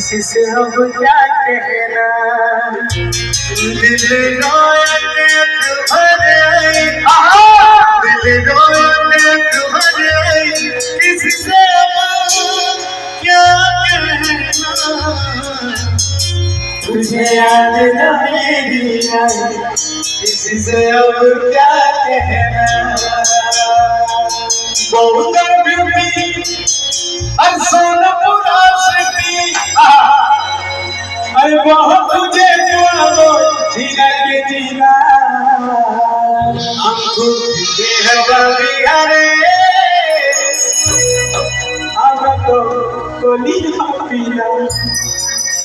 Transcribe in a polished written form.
किसी से अब क्या कहना, दिल रोए तुम्हारे, दिल रोए तुम्हारे, किसी से अब क्या कहना, तुझे याद नहीं आई, किसी से अब क्या कहना। बहुत ब्यूटी और सोनपुरा सिटी, अरे बहुत तुझे जीना के जीना, हमको बिहारे अब तो कोली पीना।